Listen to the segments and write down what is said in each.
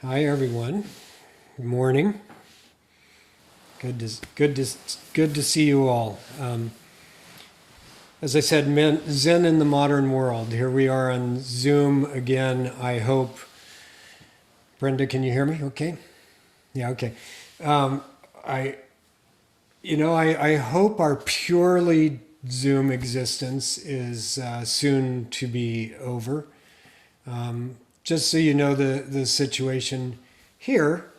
Hi everyone. Good morning. Good to see you all. As I said, Zen in the modern world. Here we are on Zoom again. I hope. Brenda, can you hear me? Okay. Yeah. Okay. I, I hope our purely Zoom existence is soon to be over. Just so you know the situation here,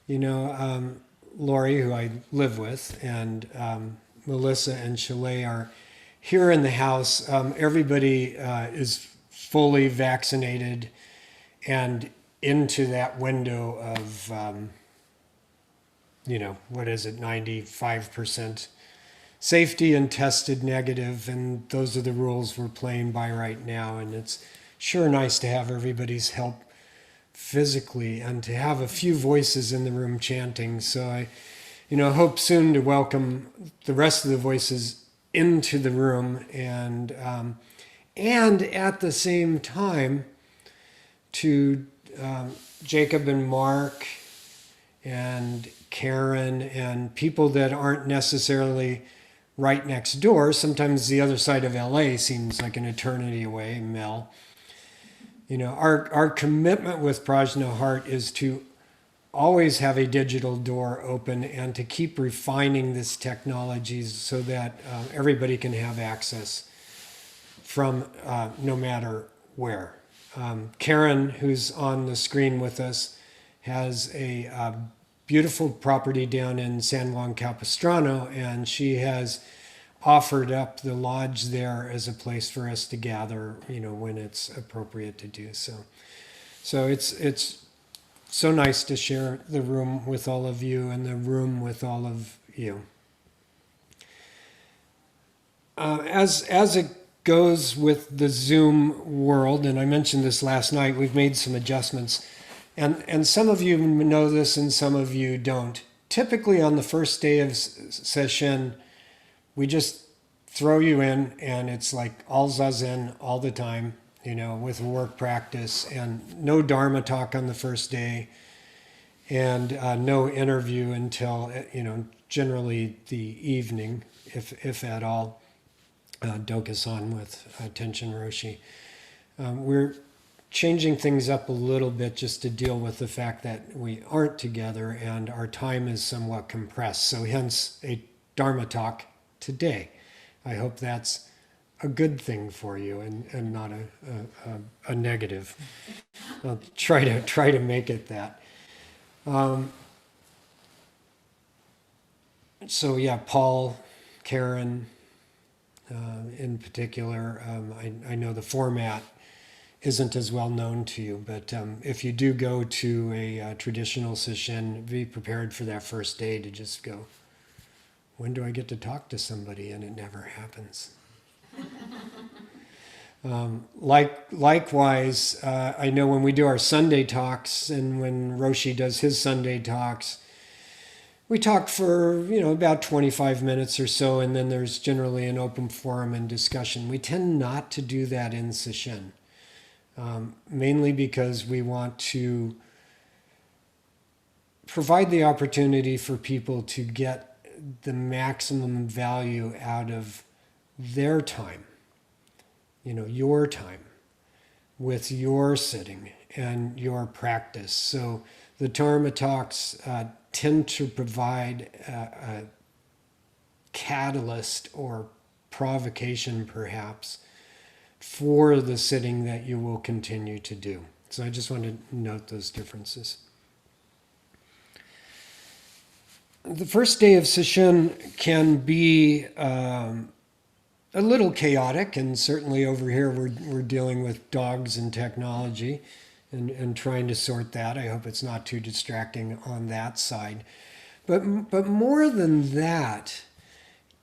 Lori, who I live with, and Melissa and Chalet are here in the house. Everybody is fully vaccinated and into that window of, what is it, 95% safety and tested negative, and those are the rules we're playing by right now. And it's sure nice to have everybody's help physically and to have a few voices in the room chanting. So I, hope soon to welcome the rest of the voices into the room and at the same time to Jacob and Mark and Karen and people that aren't necessarily right next door. Sometimes the other side of LA seems like an eternity away. Mel. Our commitment with Prajna Heart is to always have a digital door open and to keep refining this technology so that everybody can have access from no matter where. Karen, who's on the screen with us, has a beautiful property down in San Juan Capistrano, and she has offered up the lodge there as a place for us to gather, when it's appropriate to do so. So it's so nice to share the room with all of you and the room with all of you. As it goes with the Zoom world, and I mentioned this last night, we've made some adjustments, and some of you know this and some of you don't. Typically on the first day of session, we just throw you in and it's like all zazen all the time, with work practice and no Dharma talk on the first day and no interview until, generally the evening, if at all, Dokusan with Tenshin Roshi. We're changing things up a little bit just to deal with the fact that we aren't together and our time is somewhat compressed. So hence a Dharma talk today. I hope that's a good thing for you and not a negative. I'll try to make it that. So yeah, Paul, Karen, in particular, I know the format isn't as well known to you, but if you do go to a traditional session, be prepared for that first day to just go, when do I get to talk to somebody? And it never happens. Likewise, I know when we do our Sunday talks and when Roshi does his Sunday talks, we talk for, about 25 minutes or so, and then there's generally an open forum and discussion. We tend not to do that in Sesshin, mainly because we want to provide the opportunity for people to get the maximum value out of their time, your time with your sitting and your practice. So the Dharma talks tend to provide a catalyst or provocation perhaps for the sitting that you will continue to do. So I just want to note those differences. The first day of session can be a little chaotic, and certainly over here we're dealing with dogs and technology and trying to sort that. I hope it's not too distracting on that side. But more than that,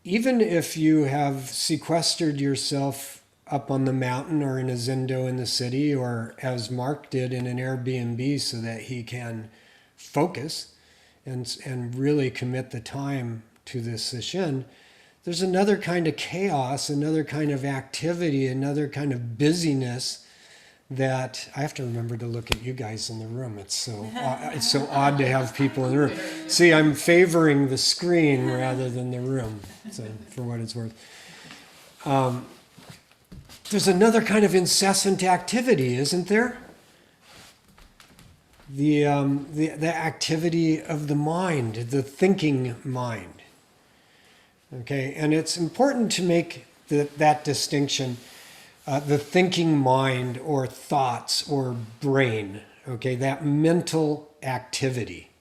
even if you have sequestered yourself up on the mountain or in a zendo in the city, or as Mark did in an Airbnb so that he can focus and really commit the time to this session, there's another kind of chaos, another kind of activity, another kind of busyness that I have to remember to look at you guys in the room. It's so odd to have people in the room. See, I'm favoring the screen rather than the room, so for what it's worth. There's another kind of incessant activity, isn't there? The activity of the mind, the thinking mind. Okay, and it's important to make that distinction. The thinking mind or thoughts or brain, okay, that mental activity,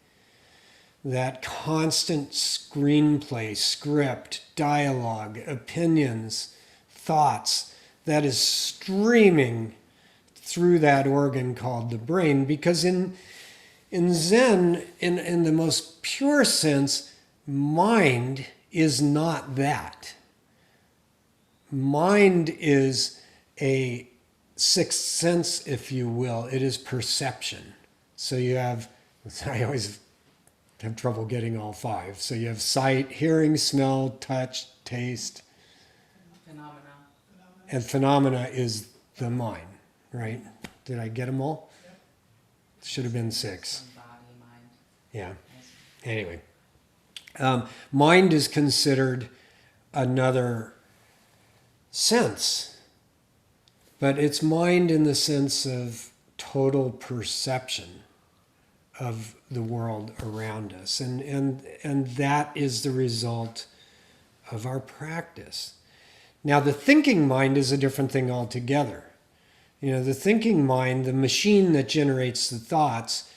that constant screenplay, script, dialogue, opinions, thoughts, that is streaming through that organ called the brain. Because in Zen, in the most pure sense, mind is not that. Mind is a sixth sense, if you will. It is perception. So you have, I always have trouble getting all five. So you have sight, hearing, smell, touch, taste. Phenomena. And phenomena is the mind, right? Did I get them all? Should have been six. Body, mind. Yeah. Anyway. Mind is considered another sense. But it's mind in the sense of total perception of the world around us. And that is the result of our practice. Now, the thinking mind is a different thing altogether. You know, the thinking mind, the machine that generates the thoughts,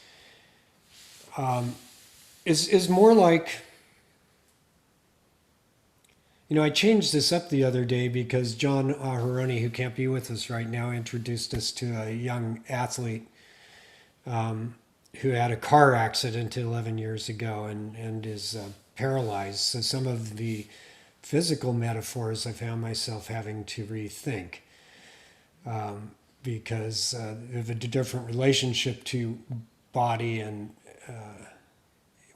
is more like... You know, I changed this up the other day because John Aharoni, who can't be with us right now, introduced us to a young athlete who had a car accident 11 years ago and is paralyzed. So some of the physical metaphors I found myself having to rethink because of a different relationship to body and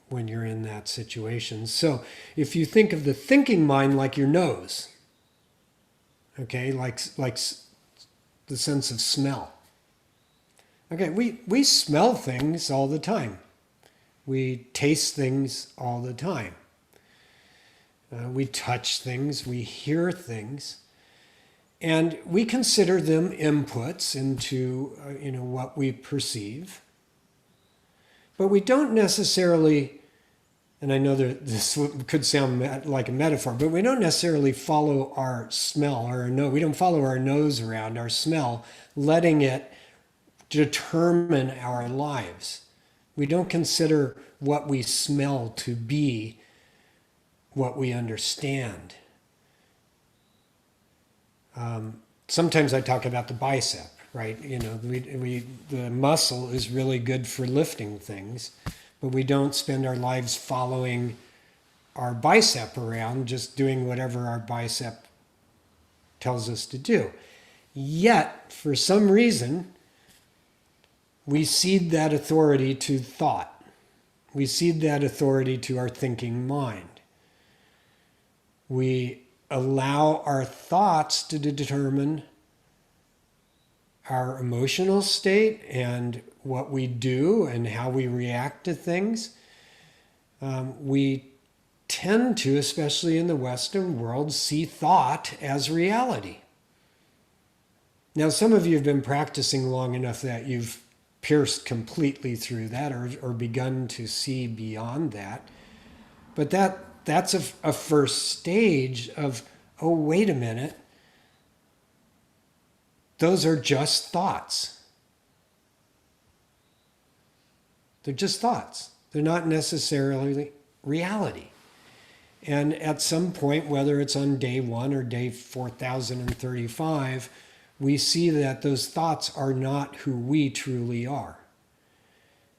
when you're in that situation. So if you think of the thinking mind like your nose, okay, like the sense of smell. Okay, we smell things all the time. We taste things all the time. We touch things, we hear things, and we consider them inputs into what we perceive. But we don't necessarily, and I know that this could sound like a metaphor, but we don't necessarily follow our smell or our nose. We don't follow our nose around, our smell, letting it determine our lives. We don't consider what we smell to be what we understand. Sometimes I talk about the bicep, right? You know, the muscle is really good for lifting things, but we don't spend our lives following our bicep around, just doing whatever our bicep tells us to do. Yet, for some reason, we cede that authority to thought. We cede that authority to our thinking mind. We allow our thoughts to determine our emotional state and what we do and how we react to things. We tend to, especially in the Western world, see thought as reality. Now, some of you have been practicing long enough that you've pierced completely through that or begun to see beyond that. But that's a first stage of, oh, wait a minute. Those are just thoughts. They're just thoughts. They're not necessarily reality. And at some point, whether it's on day 1 or day 4035, we see that those thoughts are not who we truly are.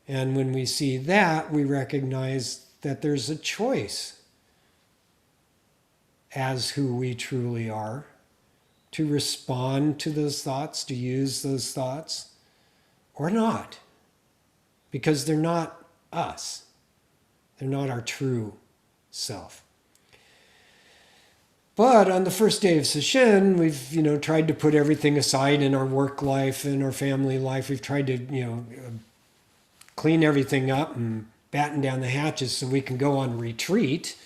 And when we see that, we recognize that there's a choice as who we truly are, to respond to those thoughts, to use those thoughts, or not. Because they're not us. They're not our true self. But on the first day of Sesshin, we've, tried to put everything aside in our work life and our family life. We've tried to, clean everything up and batten down the hatches so we can go on retreat,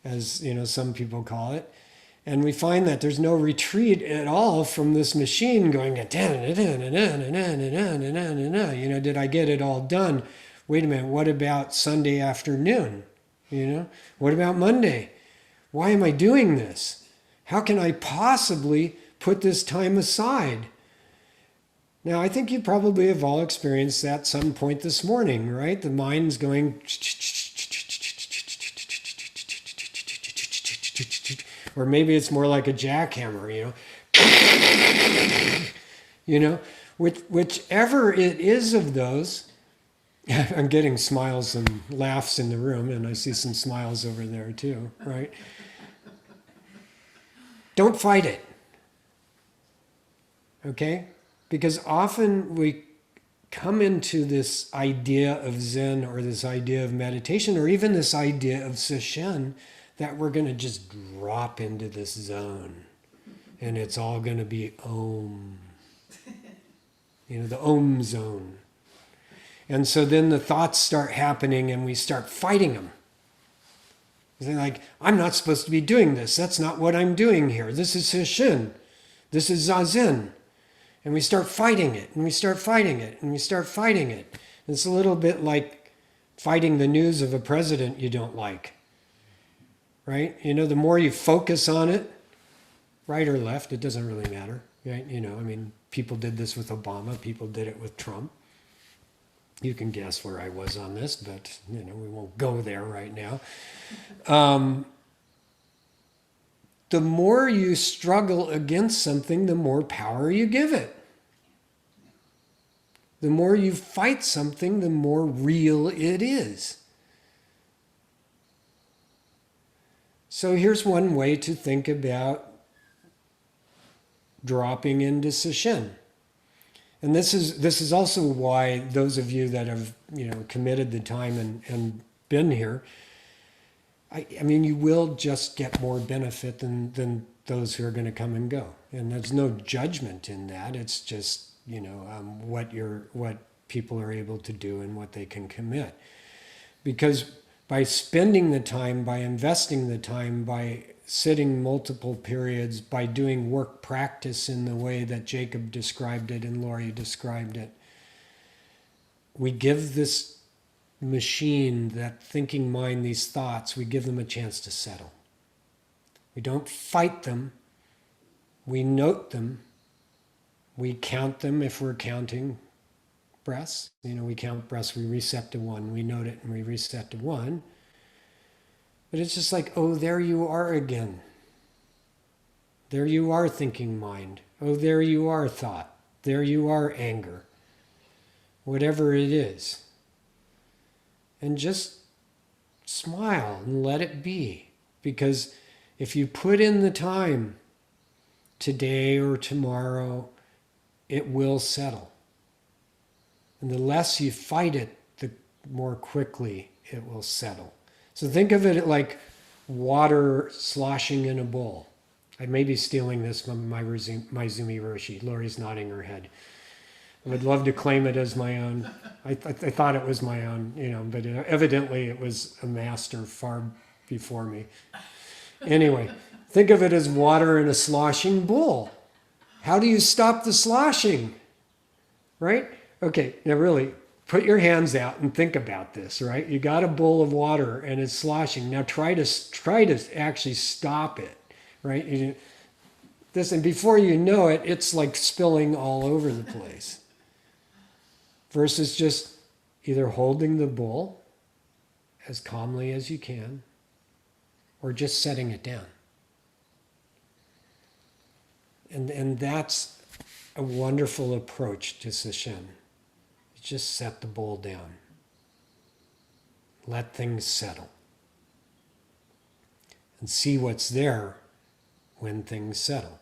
as, some people call it. And we find that there's no retreat at all from this machine going, did I get it all done? Wait a minute, what about Sunday afternoon? What about Monday? Why am I doing this? How can I possibly put this time aside? Now, I think you probably have all experienced that at some point this morning, right? The mind's going, or maybe it's more like a jackhammer, whichever it is of those. I'm getting smiles and laughs in the room, and I see some smiles over there too, right? Don't fight it, okay? Because often we come into this idea of Zen or this idea of meditation or even this idea of Sesshin that we're going to just drop into this zone and it's all going to be Om. The Om zone. And so then the thoughts start happening and we start fighting them. They're like, I'm not supposed to be doing this. That's not what I'm doing here. This is Sesshin. This is Zazen. And we start fighting it, and we start fighting it, and we start fighting it. It's a little bit like fighting the news of a president you don't like. Right? The more you focus on it, right or left, it doesn't really matter. Right? People did this with Obama. People did it with Trump. You can guess where I was on this, but we won't go there right now. The more you struggle against something, the more power you give it. The more you fight something, the more real it is. So here's one way to think about dropping into Sesshin. And this is also why those of you that have committed the time and been here, you will just get more benefit than those who are going to come and go. And there's no judgment in that. It's just what people are able to do and what they can commit. Because by spending the time, by investing the time, by sitting multiple periods, by doing work practice in the way that Jacob described it and Laurie described it, we give this machine, that thinking mind, these thoughts, we give them a chance to settle. We don't fight them. We note them. We count them if we're counting breaths. We count breaths, we reset to 1. We note it and we reset to 1. But it's just like, oh, there you are again. There you are, thinking mind. Oh, there you are, thought. There you are, anger. Whatever it is. And just smile and let it be. Because if you put in the time, today or tomorrow, it will settle. And the less you fight it, the more quickly it will settle. So think of it like water sloshing in a bowl. I may be stealing this from my Maizumi Roshi. Laurie's nodding her head. I would love to claim it as my own. I thought it was my own, but evidently it was a master far before me. Anyway, think of it as water in a sloshing bowl. How do you stop the sloshing? Right? Okay, now really, put your hands out and think about this, right? You got a bowl of water and it's sloshing. Now try to actually stop it, right? And before you know it, it's like spilling all over the place. Versus just either holding the bowl as calmly as you can or just setting it down. And that's a wonderful approach to Sesshin. Just set the bowl down. Let things settle. And see what's there when things settle.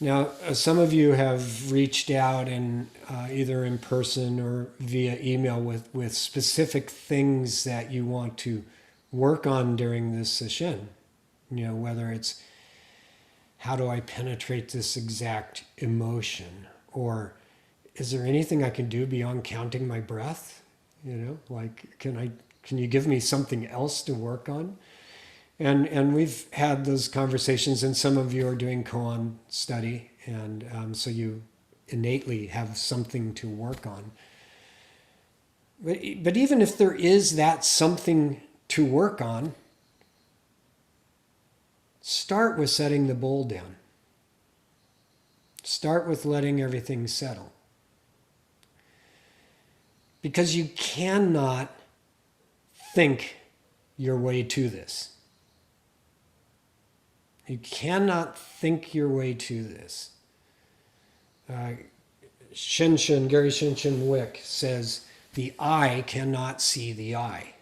Now, some of you have reached out and either in person or via email with specific things that you want to work on during this session. whether it's how do I penetrate this exact emotion, or is there anything I can do beyond counting my breath? Like, can you give me something else to work on? And we've had those conversations, and some of you are doing koan study, and so you innately have something to work on. But even if there is that something to work on, start with setting the bowl down. Start with letting everything settle. Because you cannot think your way to this. You cannot think your way to this. Gary Shinshin Wick says, the eye cannot see the eye.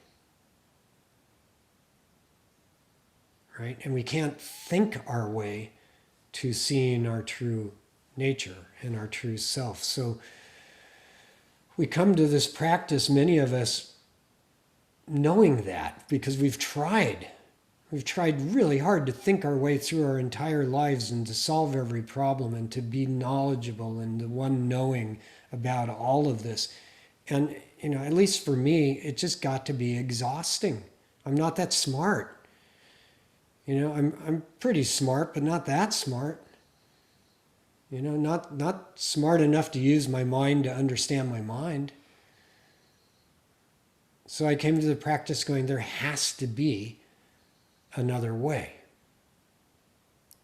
Right? And we can't think our way to seeing our true nature and our true self. So we come to this practice, many of us, knowing that because we've tried. We've tried really hard to think our way through our entire lives and to solve every problem and to be knowledgeable and the one knowing about all of this. And, at least for me, it just got to be exhausting. I'm not that smart. I'm pretty smart, but not that smart. Not smart enough to use my mind to understand my mind. So I came to the practice going, there has to be another way.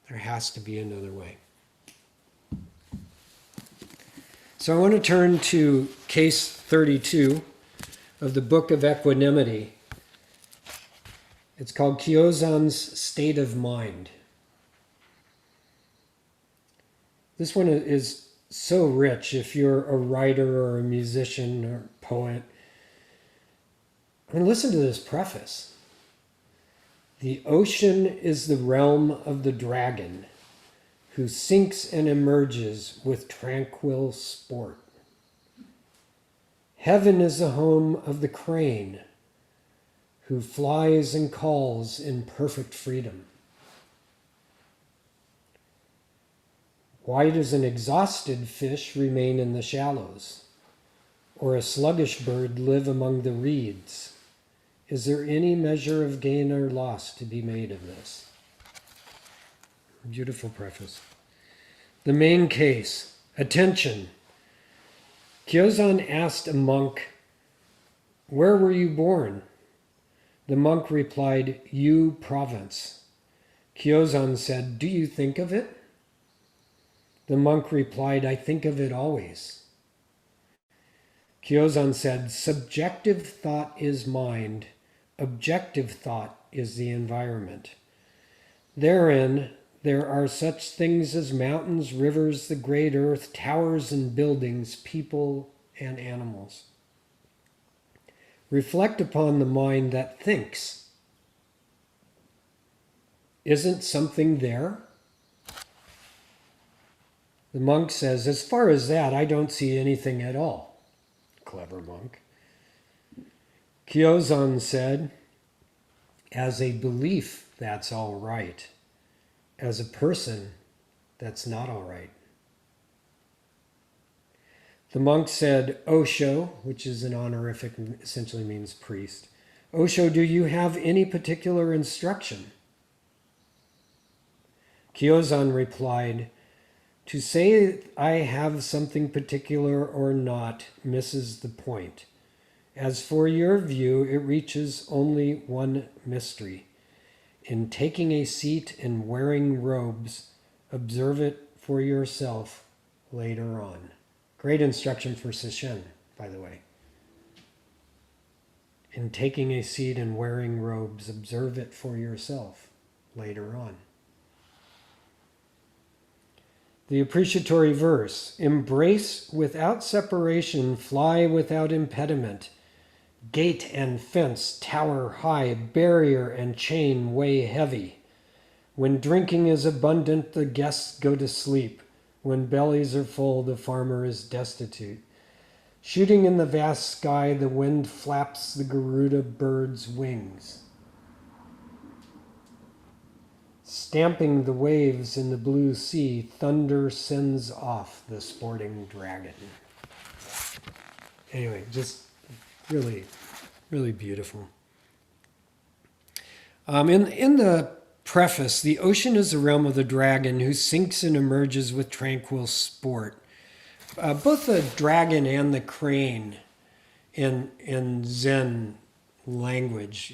There has to be another way. So I want to turn to case 32 of the Book of Equanimity. It's called Kyozan's State of Mind. This one is so rich if you're a writer or a musician or poet. Listen to this preface. The ocean is the realm of the dragon, who sinks and emerges with tranquil sport. Heaven is the home of the crane, who flies and calls in perfect freedom. Why does an exhausted fish remain in the shallows, or a sluggish bird live among the reeds? Is there any measure of gain or loss to be made of this? Beautiful preface. The main case. Attention. Kyozan asked a monk, "Where were you born?" The monk replied, "Yu province." Kyozan said, "Do you think of it?" The monk replied, "I think of it always." Kyozan said, "Subjective thought is mind. Objective thought is the environment. Therein, there are such things as mountains, rivers, the great earth, towers and buildings, people and animals. Reflect upon the mind that thinks. Isn't something there?" The monk says, "As far as that, I don't see anything at all." Clever monk. Kyozan said, "As a belief, that's all right. As a person, that's not all right." The monk said, "Osho," which is an honorific, essentially means priest. "Osho, do you have any particular instruction?" Kyozan replied, "To say I have something particular or not misses the point. As for your view, it reaches only one mystery. In taking a seat and wearing robes, observe it for yourself later on." Great instruction for Sesshin, by the way. In taking a seat and wearing robes, observe it for yourself later on. The appreciatory verse, "Embrace without separation, fly without impediment. Gate and fence tower high, barrier and chain weigh heavy. When drinking is abundant, the guests go to sleep. When bellies are full, the farmer is destitute. Shooting in the vast sky, the wind flaps the Garuda bird's wings." Stamping the waves in the blue sea, thunder sends off the sporting dragon. Anyway, just really, really beautiful. In the preface, the ocean is the realm of the dragon who sinks and emerges with tranquil sport. Both the dragon and the crane in Zen language,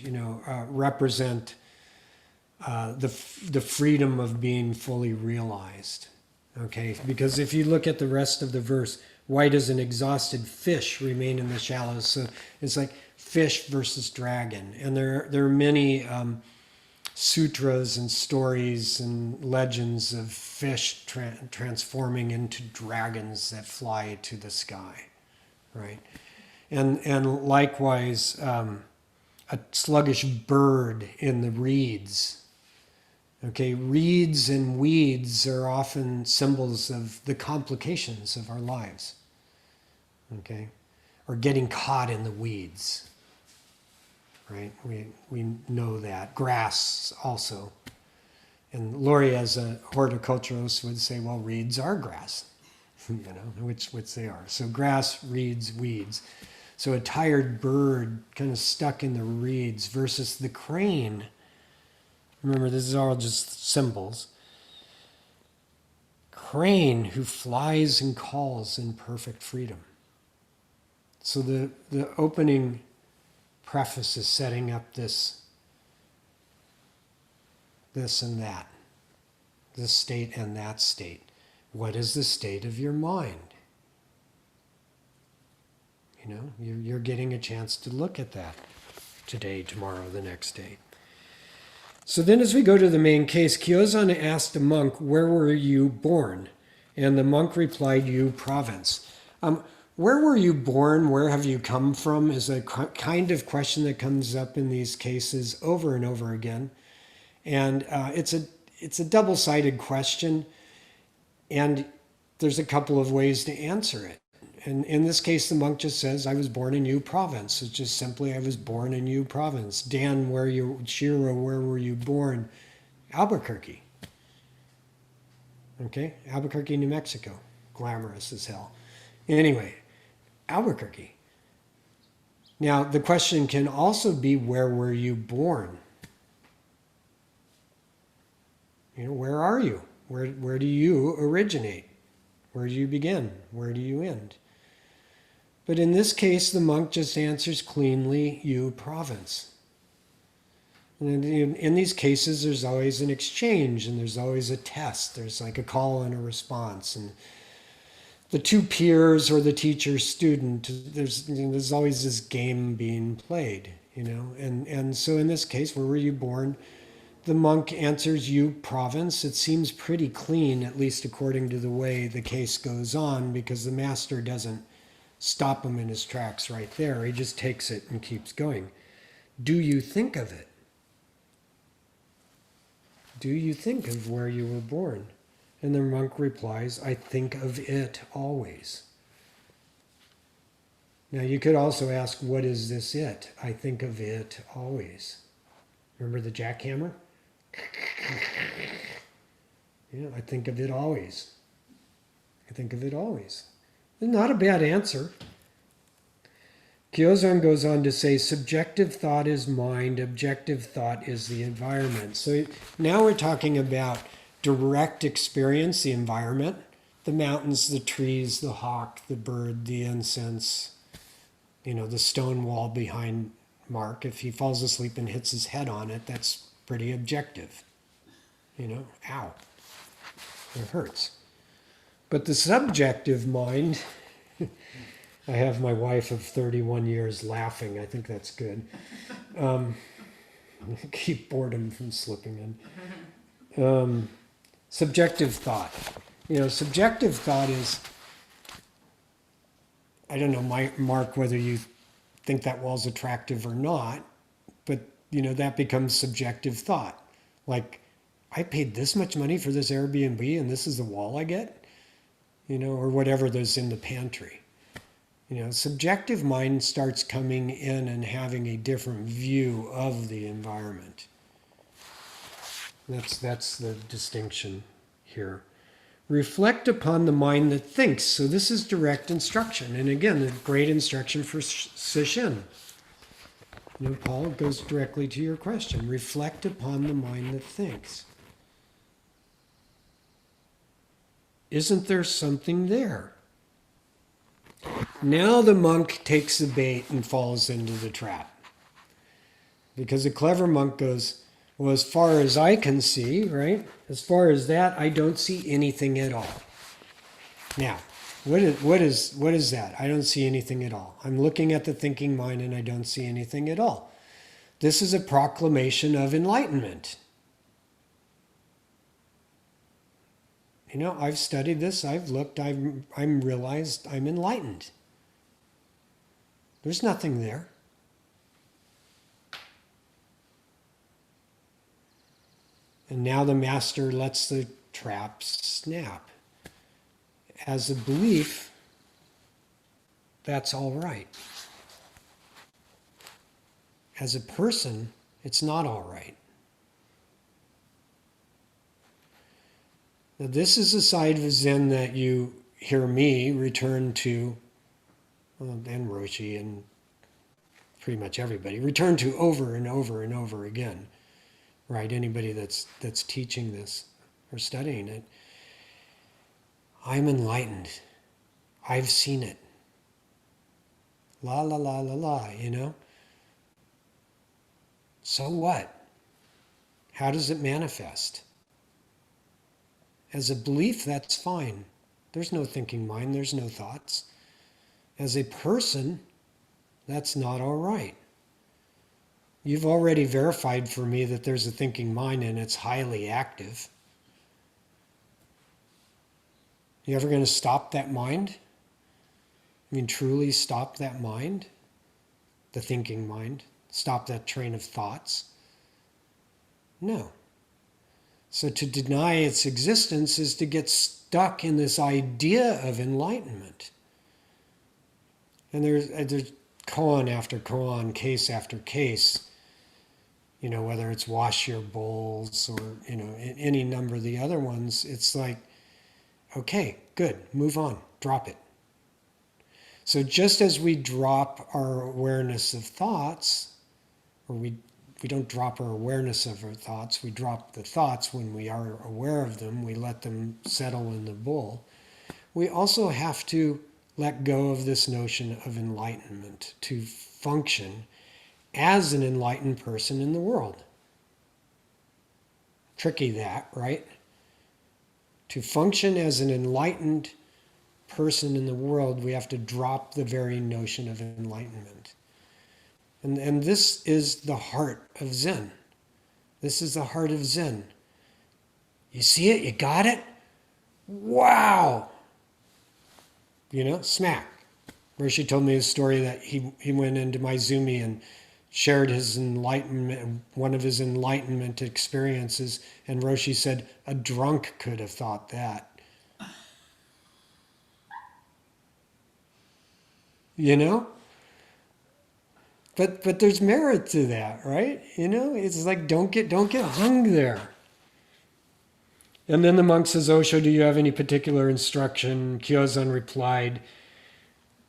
represent the freedom of being fully realized. Okay, because if you look at the rest of the verse, why does an exhausted fish remain in the shallows? So it's like fish versus dragon, and there are many sutras and stories and legends of fish transforming into dragons that fly to the sky, right? And likewise, a sluggish bird in the reeds. Okay, reeds and weeds are often symbols of the complications of our lives. Okay, or getting caught in the weeds. Right, we know that. Grass also. And Lori, as a horticulturalist, would say, well, reeds are grass, which they are. So grass, reeds, weeds. So a tired bird kind of stuck in the reeds versus the crane. Remember, this is all just symbols. Crane who flies and calls in perfect freedom. So the opening preface is setting up this and that, this state and that state. What is the state of your mind? You're getting a chance to look at that today, tomorrow, the next day. So then as we go to the main case, Kyozan asked a monk, where were you born? And the monk replied, you province. Where were you born? Where have you come from? Is a kind of question that comes up in these cases over and over again. And it's a double-sided question. And there's a couple of ways to answer it. And in this case, the monk just says, I was born in Yu province. It's just simply, I was born in Yu province. Dan, Shiro, where were you born? Albuquerque. Okay, Albuquerque, New Mexico. Glamorous as hell. Anyway, Albuquerque. Now, the question can also be, where were you born? Where are you? Where do you originate? Where do you begin? Where do you end? But in this case, the monk just answers cleanly, Yu province. And in these cases, there's always an exchange and there's always a test. There's like a call and a response. And the two peers or the teacher student, there's always this game being played, And so in this case, where were you born? The monk answers Yu province. It seems pretty clean, at least according to the way the case goes on, because the master doesn't stop him in his tracks right there. He just takes it and keeps going. Do you think of it? Do you think of where you were born? And the monk replies, I think of it always. Now you could also ask, what is this it? I think of it always. Remember the jackhammer? Yeah, I think of it always. I think of it always. Not a bad answer. Kyozan goes on to say, subjective thought is mind, objective thought is the environment. So now we're talking about direct experience, the environment, the mountains, the trees, the hawk, the bird, the incense, the stone wall behind Mark. If he falls asleep and hits his head on it, that's pretty objective. Ow, it hurts. But the subjective mind, I have my wife of 31 years laughing. I think that's good. Keep boredom from slipping in. Subjective thought. Subjective thought is, I don't know, Mark, whether you think that wall's attractive or not, but, that becomes subjective thought. Like, I paid this much money for this Airbnb and this is the wall I get? Or whatever there's in the pantry. Subjective mind starts coming in and having a different view of the environment. That's the distinction here. Reflect upon the mind that thinks. So this is direct instruction. And again, a great instruction for Sesshin. Paul, it goes directly to your question. Reflect upon the mind that thinks. Isn't there something there? Now the monk takes the bait and falls into the trap. Because a clever monk goes, well, as far as I can see, right? As far as that, I don't see anything at all. Now, what is that? I don't see anything at all. I'm looking at the thinking mind and I don't see anything at all. This is a proclamation of enlightenment. I've studied this, I've looked, I'm realized I'm enlightened. There's nothing there. And now the master lets the trap snap. As a belief, that's all right. As a person, it's not all right. Now, this is a side of Zen that you hear me return to, and Roshi and pretty much everybody, return to over and over and over again. Right? Anybody that's teaching this or studying it. I'm enlightened. I've seen it. La la la la la, So what? How does it manifest? As a belief, that's fine. There's no thinking mind, there's no thoughts. As a person, that's not all right. You've already verified for me that there's a thinking mind and it's highly active. You ever going to stop that mind? Truly stop that mind? The thinking mind? Stop that train of thoughts? No. So to deny its existence is to get stuck in this idea of enlightenment. And there's koan after koan, case after case, whether it's wash your bowls or, any number of the other ones, it's like, okay, good, move on, drop it. So just as we drop our awareness of thoughts, or we don't drop our awareness of our thoughts, we drop the thoughts when we are aware of them, we let them settle in the bowl. We also have to let go of this notion of enlightenment to function as an enlightened person in the world. Tricky that, right? To function as an enlightened person in the world, we have to drop the very notion of enlightenment. And this is the heart of Zen. This is the heart of Zen. You see it? You got it? Wow! Smack. Rishi told me a story that he went into Maizumi and shared his enlightenment, one of his enlightenment experiences, and Roshi said, a drunk could have thought that. But there's merit to that, right? It's like don't get hung there. And then the monk says, Osho, do you have any particular instruction? Kyozan replied,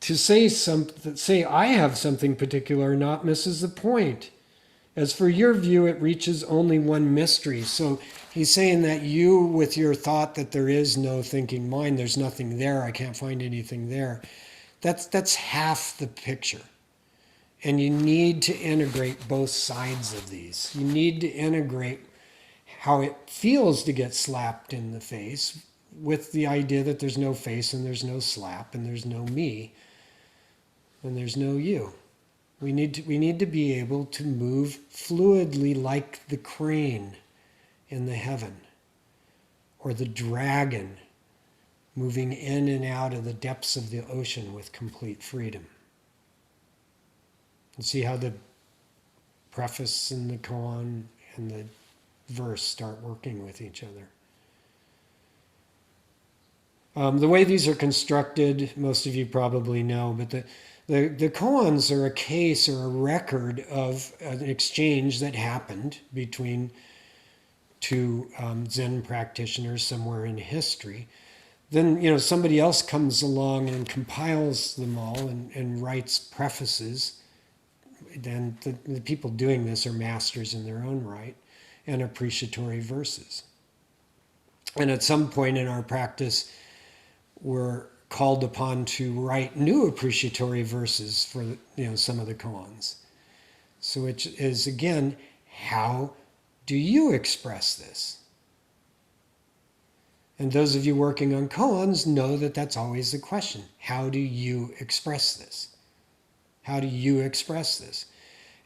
to say I have something particular not misses the point. As for your view, it reaches only one mystery. So he's saying that you, with your thought that there is no thinking mind, there's nothing there, I can't find anything there, that's half the picture. And you need to integrate both sides of these. You need to integrate how it feels to get slapped in the face with the idea that there's no face and there's no slap and there's no me and there's no you. We need to be able to move fluidly like the crane in the heaven or the dragon moving in and out of the depths of the ocean with complete freedom. And see how the preface and the koan and the verse start working with each other. The way these are constructed, most of you probably know, but the koans are a case or a record of an exchange that happened between to Zen practitioners somewhere in history. Then, somebody else comes along and compiles them all and writes prefaces. Then the people doing this are masters in their own right, and appreciatory verses. And at some point in our practice, we're called upon to write new appreciatory verses for some of the koans. So it is, again, how do you express this? And those of you working on koans know that that's always the question. How do you express this? How do you express this?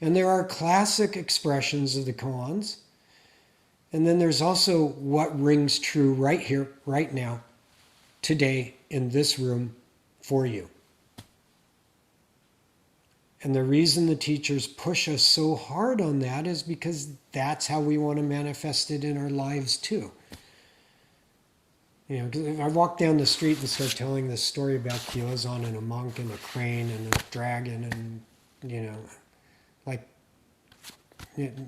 And there are classic expressions of the koans. And then there's also what rings true right here, right now, today, in this room, for you. And the reason the teachers push us so hard on that is because that's how we want to manifest it in our lives too. 'Cause if I walk down the street and start telling this story about Kyozan and a monk and a crane and a dragon and, like,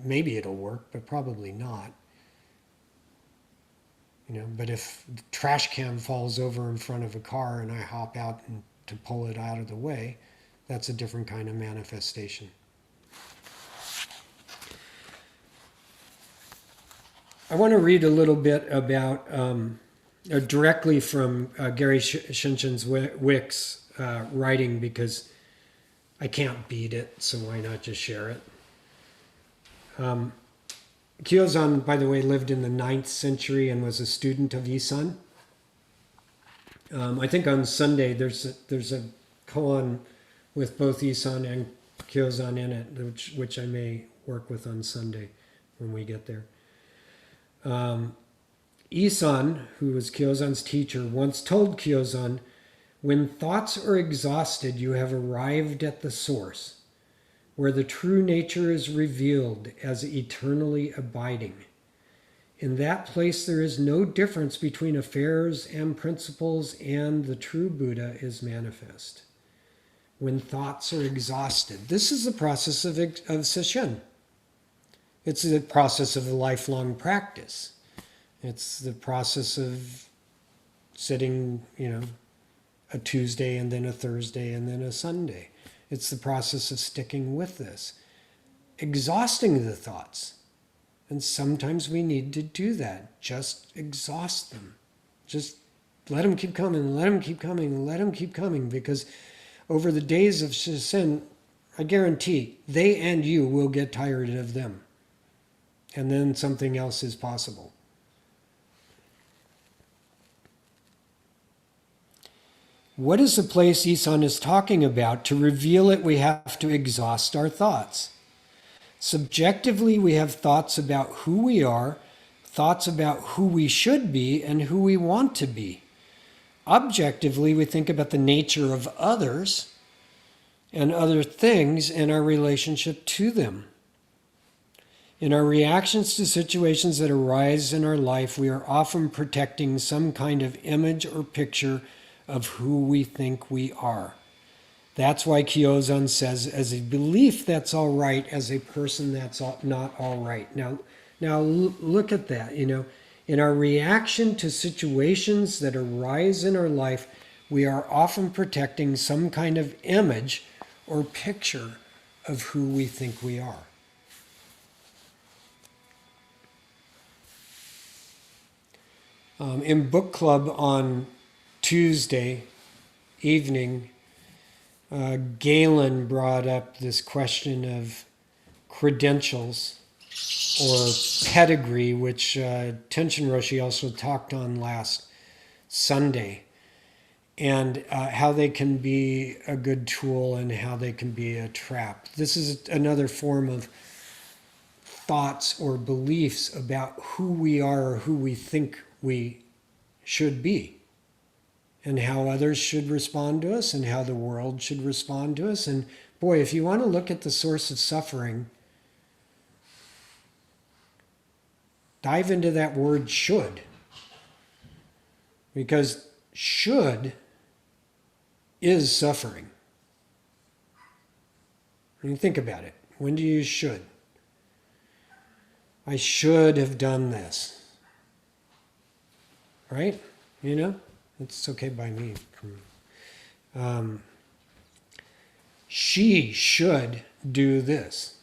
maybe it'll work, but probably not. But if the trash can falls over in front of a car and I hop out to pull it out of the way, that's a different kind of manifestation. I want to read a little bit about, directly from Gary Shinshin's Wick's writing, because I can't beat it, so why not just share it? Kyozan, by the way, lived in the 9th century and was a student of Isan. I think on Sunday there's a koan with both Isan and Kyozan in it, which I may work with on Sunday when we get there. Isan, who was Kyozan's teacher, once told Kyozan, "When thoughts are exhausted, you have arrived at the source, where the true nature is revealed as eternally abiding. In that place there is no difference between affairs and principles, and the true Buddha is manifest." When thoughts are exhausted. This is the process of Sesshin. It's the process of a lifelong practice. It's the process of sitting, a Tuesday and then a Thursday and then a Sunday. It's the process of sticking with this, exhausting the thoughts. And sometimes we need to do that. Just exhaust them. Just let them keep coming, let them keep coming, let them keep coming. Because over the days of Sesshin, I guarantee they and you will get tired of them. And then something else is possible. What is the place Isan is talking about? To reveal it, we have to exhaust our thoughts. Subjectively, we have thoughts about who we are, thoughts about who we should be, and who we want to be. Objectively, we think about the nature of others and other things and our relationship to them. In our reactions to situations that arise in our life, we are often protecting some kind of image or picture of who we think we are. That's why Kyozan says, as a belief that's all right, as a person that's not all right. Now look at that. In our reaction to situations that arise in our life, we are often protecting some kind of image or picture of who we think we are. In book club on Tuesday evening, Galen brought up this question of credentials or pedigree, which Tenshin Roshi also talked on last Sunday, and how they can be a good tool and how they can be a trap. This is another form of thoughts or beliefs about who we are or who we think we should be, and how others should respond to us and how the world should respond to us. And boy, if you want to look at the source of suffering, dive into that word should. Because should is suffering. I mean, think about it. When do you use should? I should have done this. Right? You know? It's okay by me. She should do this.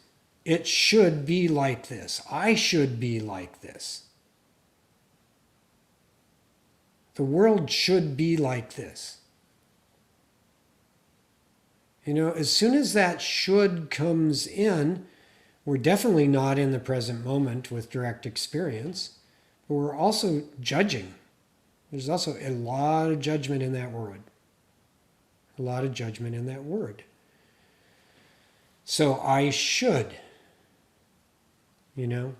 It should be like this. I should be like this. The world should be like this. You know, as soon as that should comes in, we're definitely not in the present moment with direct experience, but we're also judging. There's also a lot of judgment in that word. A lot of judgment in that word. So I should, you know.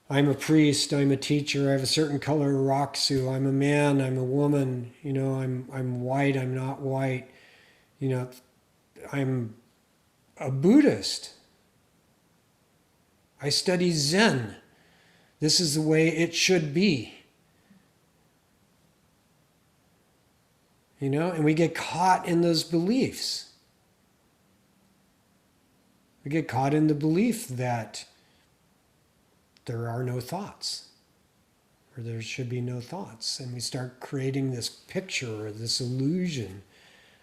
I'm a priest, I'm a teacher, I have a certain color rakusu, I'm a man, I'm a woman, you know, I'm white, I'm not white, you know, I'm a Buddhist. I study Zen. This is the way it should be. You know, and we get caught in those beliefs. We get caught in the belief that there are no thoughts, or there should be no thoughts. And we start creating this picture or this illusion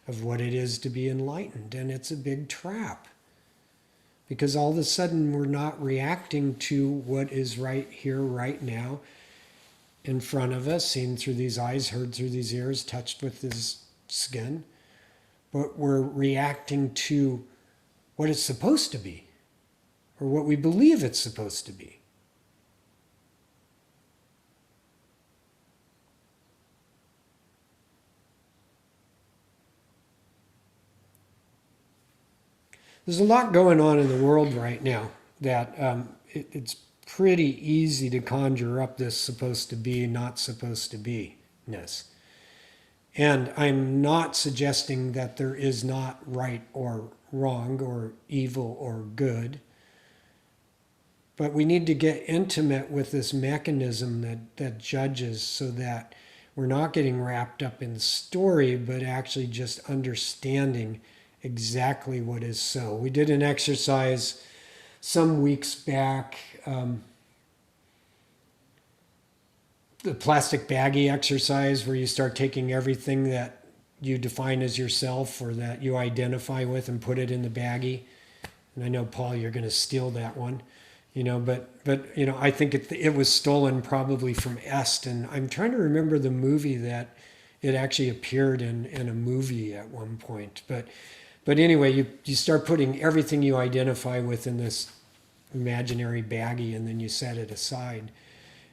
of what it is to be enlightened. And it's a big trap. Because all of a sudden we're not reacting to what is right here, right now, in front of us, seen through these eyes, heard through these ears, touched with this skin. But we're reacting to what it's supposed to be, or what we believe it's supposed to be. There's a lot going on in the world right now that it's pretty easy to conjure up this supposed to be, not supposed to be-ness. And I'm not suggesting that there is not right or wrong or evil or good. But we need to get intimate with this mechanism that judges so that we're not getting wrapped up in the story, but actually just understanding exactly what is so. We did an exercise some weeks back, the plastic baggie exercise, where you start taking everything that you define as yourself or that you identify with and put it in the baggie. And I know, Paul, you're going to steal that one, you know, but you know, I think it was stolen probably from Est, and I'm trying to remember the movie that it actually appeared in a movie at one point. But anyway, you start putting everything you identify with in this imaginary baggie, and then you set it aside.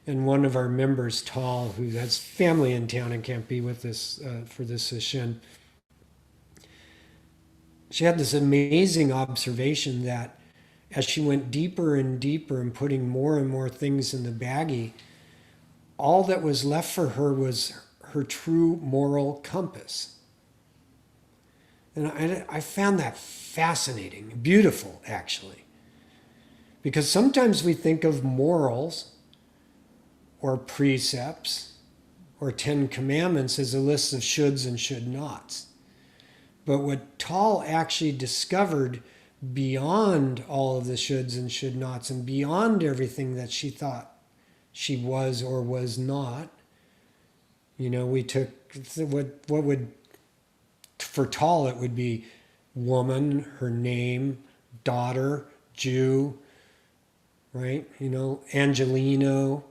And one of our members, Tal, who has family in town and can't be with us for this Sesshin, she had this amazing observation that as she went deeper and deeper and putting more and more things in the baggie, all that was left for her was her true moral compass. And I found that fascinating, beautiful, actually. Because sometimes we think of morals or precepts or 10 commandments as a list of shoulds and should nots. But what Tal actually discovered beyond all of the shoulds and should nots and beyond everything that she thought she was or was not, you know, we took what would, for Tal, it would be woman, her name, daughter, Jew, right? You know, Angelino,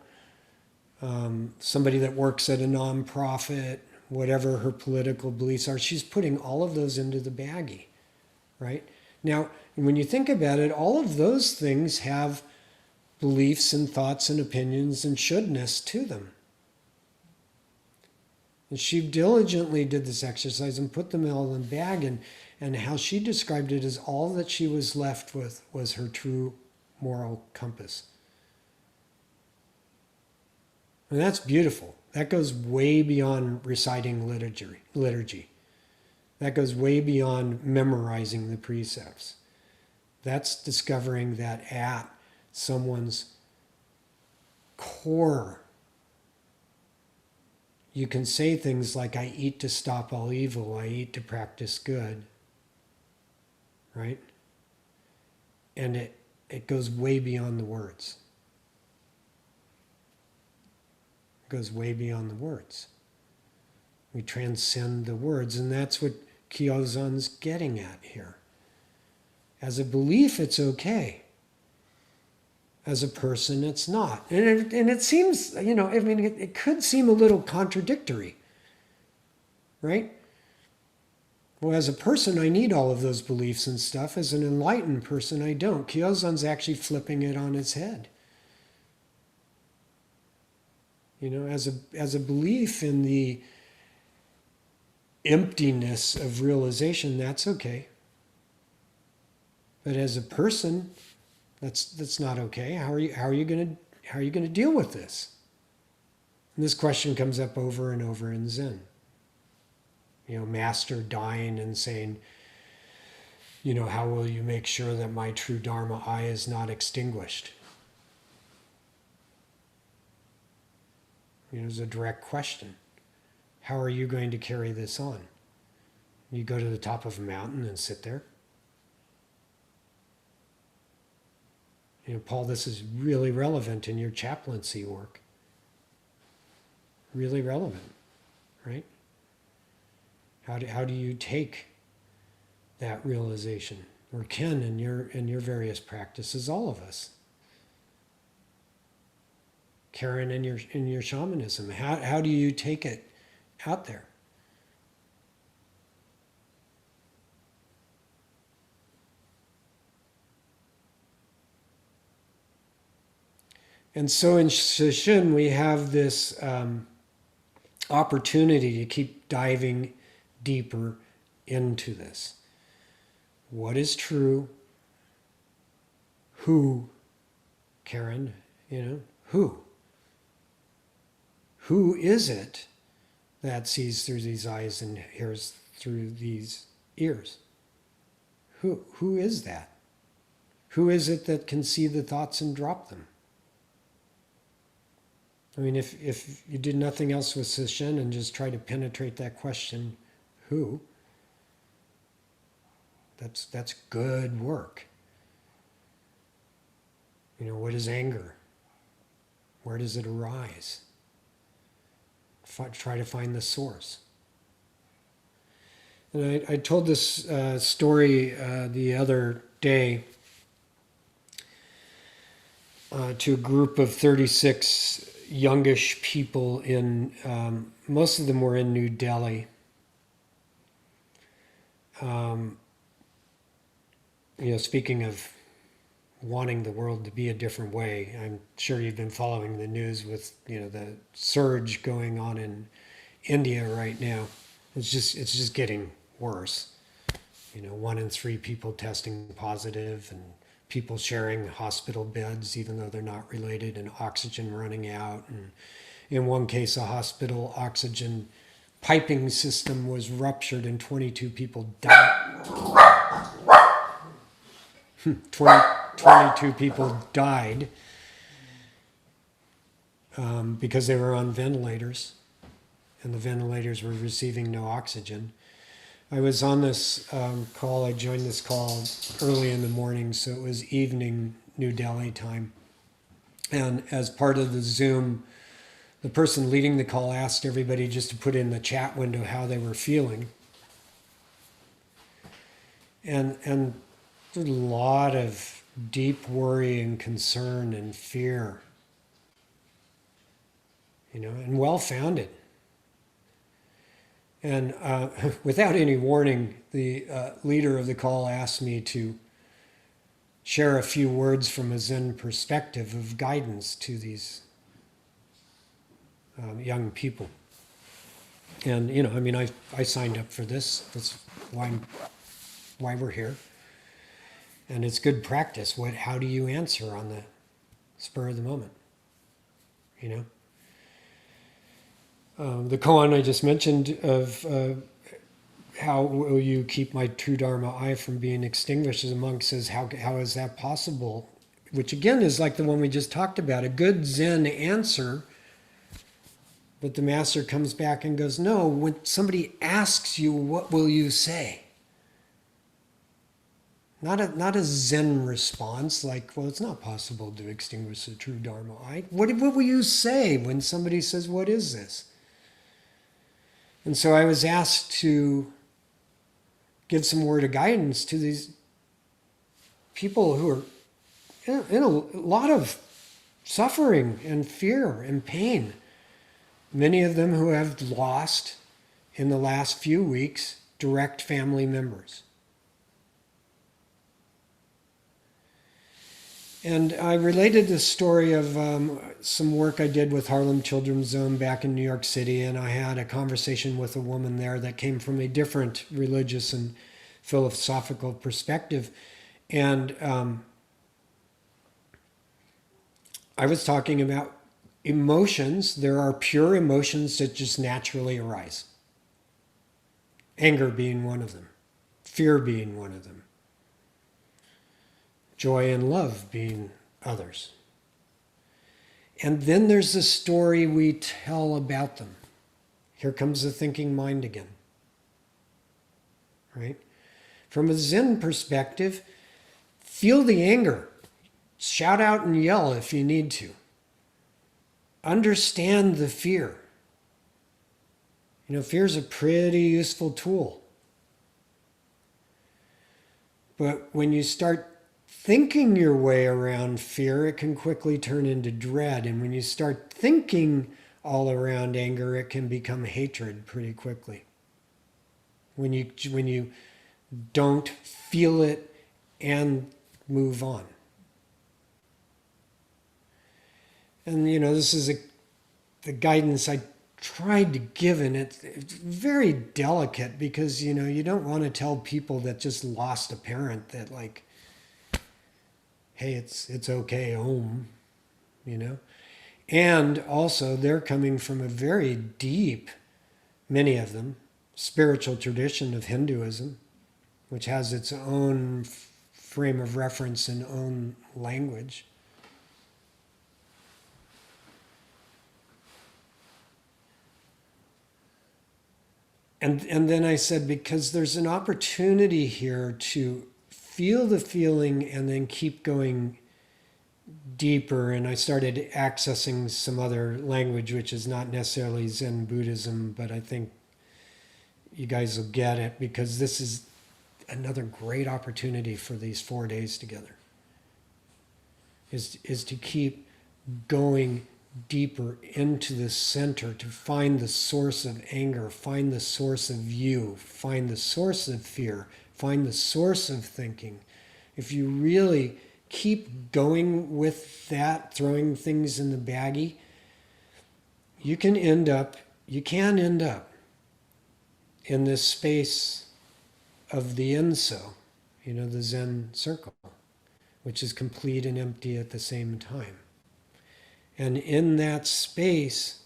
somebody that works at a nonprofit, whatever her political beliefs are. She's putting all of those into the baggie, right? Now, when you think about it, all of those things have beliefs and thoughts and opinions and shouldness to them. And she diligently did this exercise and put them all in the bag, and how she described it is all that she was left with was her true moral compass. And that's beautiful. That goes way beyond reciting liturgy. That goes way beyond memorizing the precepts. That's discovering that at someone's core, you can say things like, I eat to stop all evil, I eat to practice good, right? And it goes way beyond the words. It goes way beyond the words. We transcend the words, and that's what Kyozan's getting at here. As a belief, it's okay. As a person, it's not. And it seems, it could seem a little contradictory, right? Well, as a person, I need all of those beliefs and stuff. As an enlightened person, I don't. Kyozan's actually flipping it on its head. As a belief in the emptiness of realization, that's okay. But as a person, that's not okay. How are you going to deal with this? And this question comes up over and over in Zen. Master dying and saying, how will you make sure that my true Dharma I is not extinguished? It's a direct question. How are you going to carry this on? You go to the top of a mountain and sit there? Paul, this is really relevant in your chaplaincy work. Really relevant, right? How do you take that realization? Or Ken in your various practices, all of us. Karen in your shamanism, how do you take it out there? And so in Sesshin, we have this opportunity to keep diving deeper into this. What is true? Who, Karen, who? Who is it that sees through these eyes and hears through these ears? Who is that? Who is it that can see the thoughts and drop them? If you did nothing else with Sesshin and just try to penetrate that question, who? That's good work. What is anger? Where does it arise? Try to find the source. And I told this story the other day to a group of 36 youngish people in, most of them were in New Delhi. Speaking of wanting the world to be a different way, I'm sure you've been following the news with, the surge going on in India right now. It's just getting worse. 1 in 3 people testing positive, and people sharing hospital beds even though they're not related, and oxygen running out. And in one case, a hospital oxygen piping system was ruptured and 22 people died. 22 people died because they were on ventilators, and the ventilators were receiving no oxygen. I was on this call. I joined this call early in the morning, so it was evening New Delhi time. And as part of the Zoom, the person leading the call asked everybody just to put in the chat window how they were feeling. And there's a lot of deep worry and concern and fear, and well-founded. And without any warning, the leader of the call asked me to share a few words from a Zen perspective of guidance to these young people. And, I signed up for this. That's why we're here. And it's good practice. How do you answer on the spur of the moment? The koan I just mentioned of how will you keep my true Dharma I from being extinguished, as a monk says, how is that possible? Which again is like the one we just talked about, a good Zen answer. But the master comes back and goes, no, when somebody asks you, what will you say? not a Zen response like, well, it's not possible to extinguish the true Dharma. What will you say when somebody says, what is this? And so I was asked to give some word of guidance to these people who are in a lot of suffering and fear and pain. Many of them who have lost in the last few weeks direct family members. And I related the story of some work I did with Harlem Children's Zone back in New York City, and I had a conversation with a woman there that came from a different religious and philosophical perspective. And I was talking about emotions. There are pure emotions that just naturally arise. Anger being one of them, fear being one of them, joy and love being others. And then there's the story we tell about them. Here comes the thinking mind again. Right? From a Zen perspective, feel the anger. Shout out and yell if you need to. Understand the fear. You know, fear is a pretty useful tool. But when you start thinking your way around fear, it can quickly turn into dread. And when you start thinking all around anger, it can become hatred pretty quickly. When you don't feel it and move on. And you know, this is the guidance I tried to give, and it's very delicate because you know you don't want to tell people that just lost a parent that like, hey, it's okay, home, you know. And also they're coming from a very deep, many of them, spiritual tradition of Hinduism, which has its own frame of reference and own language. And then I said, because there's an opportunity here to feel the feeling and then keep going deeper. And I started accessing some other language, which is not necessarily Zen Buddhism, but I think you guys will get it because this is another great opportunity for these 4 days together. Is to keep going deeper into the center, to find the source of anger, find the source of you, find the source of fear, find the source of thinking. If you really keep going with that, throwing things in the baggie, you can end up in this space of the Enso, you know, the Zen circle, which is complete and empty at the same time. And in that space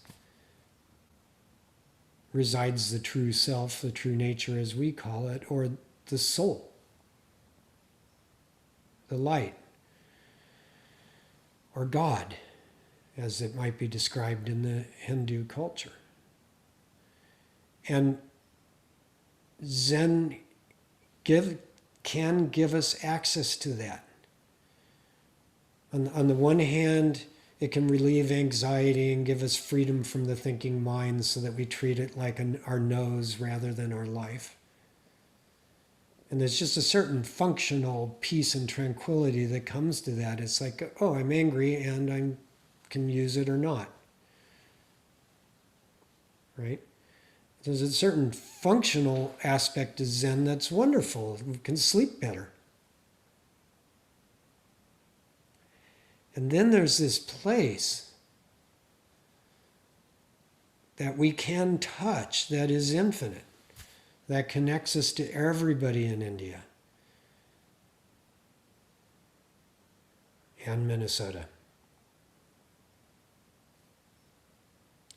resides the true self, the true nature as we call it, or the soul, the light, or God, as it might be described in the Hindu culture. And Zen can give us access to that. On the one hand, it can relieve anxiety and give us freedom from the thinking mind so that we treat it like our nose rather than our life. And there's just a certain functional peace and tranquility that comes to that. It's like, oh, I'm angry and I can use it or not. Right? There's a certain functional aspect to Zen that's wonderful. We can sleep better. And then there's this place that we can touch that is infinite, that connects us to everybody in India and Minnesota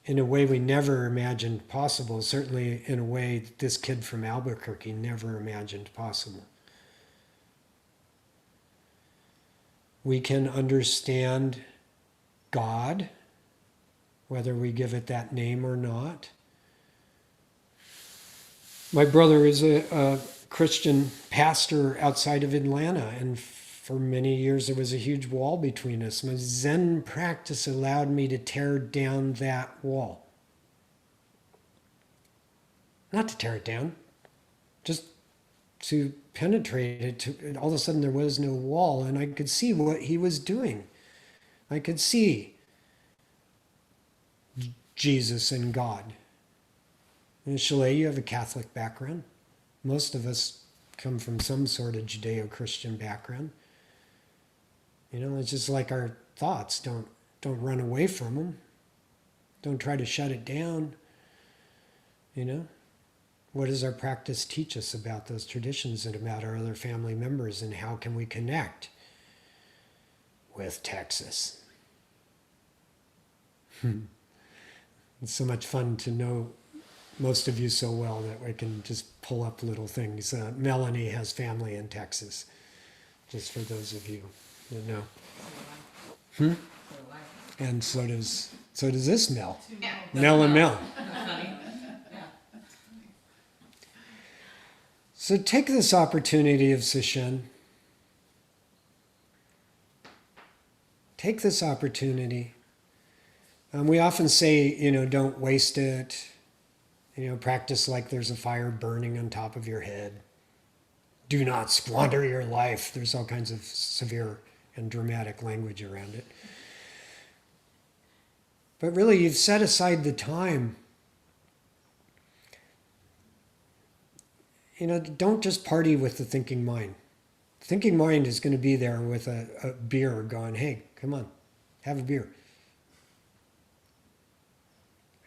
in a way we never imagined possible, certainly in a way that this kid from Albuquerque never imagined possible. We can understand God, whether we give it that name or not. My brother is a Christian pastor outside of Atlanta, and for many years there was a huge wall between us. My Zen practice allowed me to tear down that wall. Not to tear it down, just to penetrate it. All of a sudden there was no wall, and I could see what he was doing. I could see Jesus and God. And Chalet, you have a Catholic background. Most of us come from some sort of Judeo-Christian background. You know, it's just like our thoughts. Don't run away from them. Don't try to shut it down. You know? What does our practice teach us about those traditions and about our other family members, and how can we connect with Texas? It's so much fun to know most of you so well that we can just pull up little things. Melanie has family in Texas, just for those of you that know. And so does this Mel. Yeah. Mel and Mel. Funny. Yeah. So take this opportunity of Sesshin. Take this opportunity. We often say, you know, don't waste it. You know, practice like there's a fire burning on top of your head. Do not squander your life. There's all kinds of severe and dramatic language around it. But really, you've set aside the time. You know, don't just party with the thinking mind. Thinking mind is going to be there with a beer going, hey, come on, have a beer.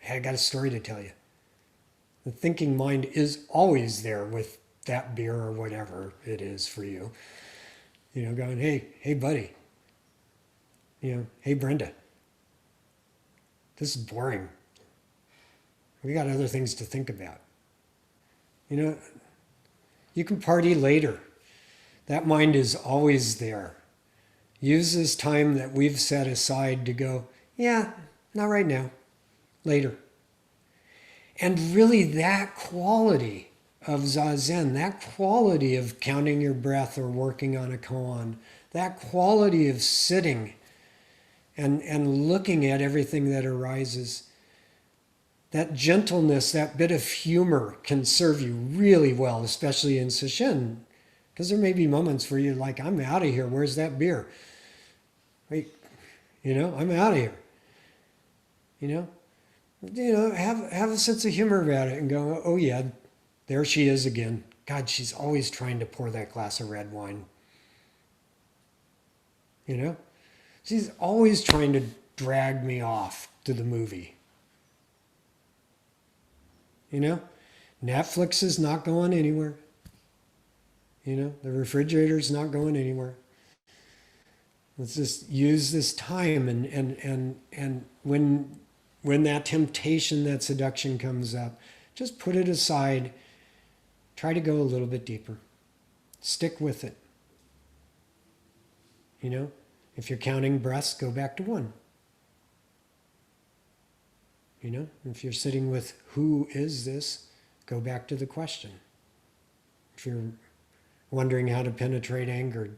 Hey, I got a story to tell you. The thinking mind is always there with that beer or whatever it is for you. You know, going, hey, buddy. You know, hey, Brenda. This is boring. We got other things to think about. You know, you can party later. That mind is always there. Use this time that we've set aside to go, yeah, not right now, later. And really that quality of Zazen, that quality of counting your breath or working on a koan, that quality of sitting and looking at everything that arises, that gentleness, that bit of humor can serve you really well, especially in Sesshin. Because there may be moments where you're like, I'm out of here, where's that beer? Wait, you know, I'm out of here. You know, have a sense of humor about it and go, oh yeah, there she is again. God, she's always trying to pour that glass of red wine. You know? She's always trying to drag me off to the movie. You know? Netflix is not going anywhere. You know? The refrigerator's not going anywhere. Let's just use this time and when that temptation, that seduction comes up, just put it aside. Try to go a little bit deeper. Stick with it. You know, if you're counting breaths, go back to 1. You know, if you're sitting with who is this, go back to the question. If you're wondering how to penetrate anger,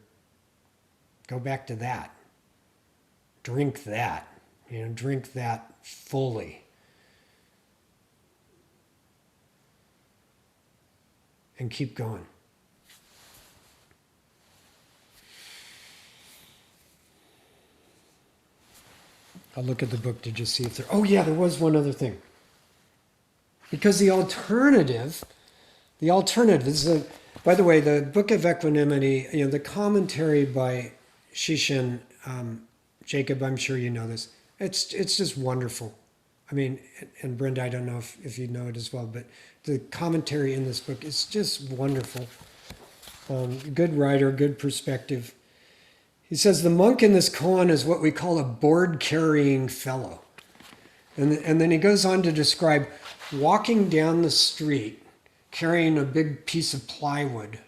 go back to that. Drink that. You know, drink that fully. And keep going. I'll look at the book to just see if there... Oh yeah, there was one other thing. Because the alternative is... By the way, the Book of Equanimity, you know, the commentary by Sesshin, Jacob, I'm sure you know this. It's just wonderful. I mean, and Brenda, I don't know if you know it as well, but the commentary in this book is just wonderful. Good writer, good perspective. He says, the monk in this koan is what we call a board-carrying fellow. And then he goes on to describe walking down the street, carrying a big piece of plywood,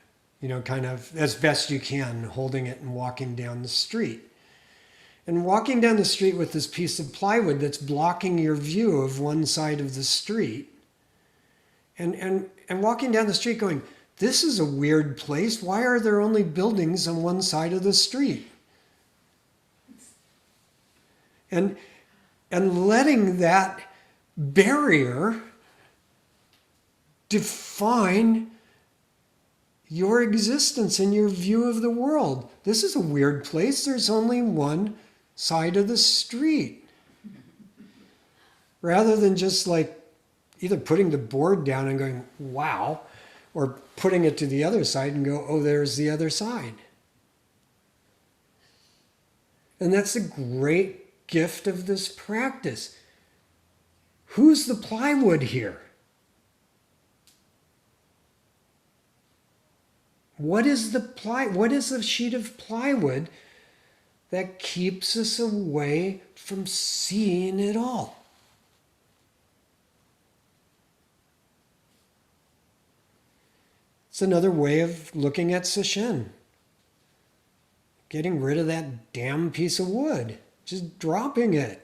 you know, kind of as best you can, holding it and walking down the street. And walking down the street with this piece of plywood that's blocking your view of one side of the street. And walking down the street going, this is a weird place. Why are there only buildings on one side of the street? And letting that barrier define your existence and your view of the world. This is a weird place. There's only one side of the street. Rather than just like either putting the board down and going, wow, or putting it to the other side and go, oh, there's the other side. And that's the great gift of this practice. Who's the plywood here? What is a sheet of plywood that keeps us away from seeing it all? It's another way of looking at Sesshin. Getting rid of that damn piece of wood. Just dropping it.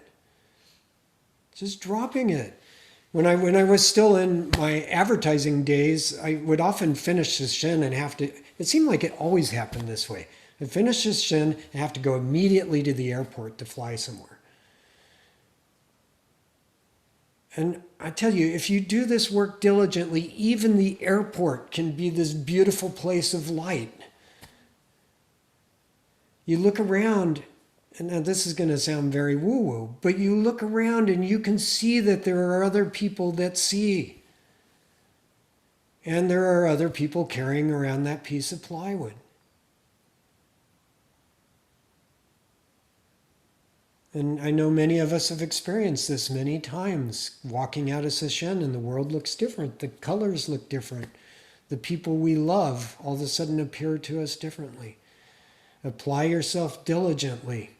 Just dropping it. When I was still in my advertising days, I would often finish Sesshin and have to, it seemed like it always happened this way. I'd finish Sesshin and have to go immediately to the airport to fly somewhere. And I tell you, if you do this work diligently, even the airport can be this beautiful place of light. You look around, and now this is going to sound very woo-woo, but you look around and you can see that there are other people that see. And there are other people carrying around that piece of plywood. And I know many of us have experienced this many times, walking out of Sesshin, and the world looks different. The colors look different. The people we love all of a sudden appear to us differently. Apply yourself diligently.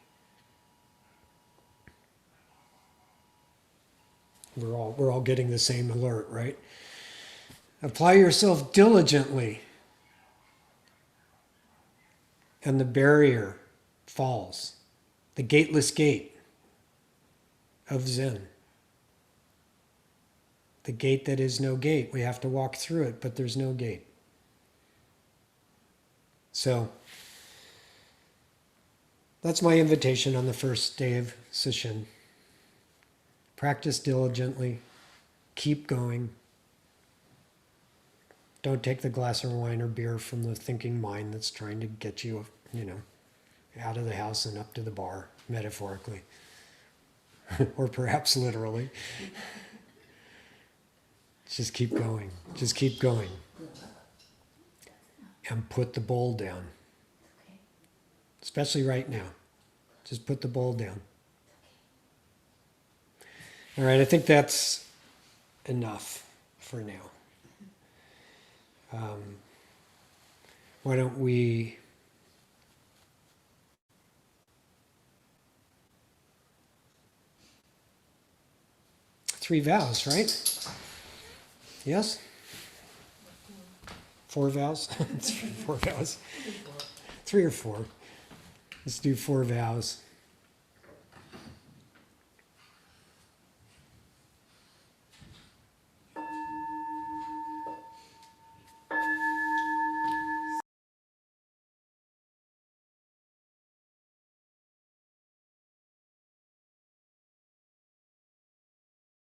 We're all getting the same alert, right? Apply yourself diligently, and the barrier falls. The gateless gate of Zen. The gate that is no gate. We have to walk through it, but there's no gate. So, that's my invitation on the first day of Sesshin. Practice diligently. Keep going. Don't take the glass of wine or beer from the thinking mind that's trying to get you, out of the house and up to the bar, metaphorically. Or perhaps literally. Just keep going. Just keep going. And put the bowl down. Especially right now. Just put the bowl down. All right, I think that's enough for now. Why don't we... Three vows, right? Yes? 4 vows? 4 vows. 3 or 4. Let's do 4 vows.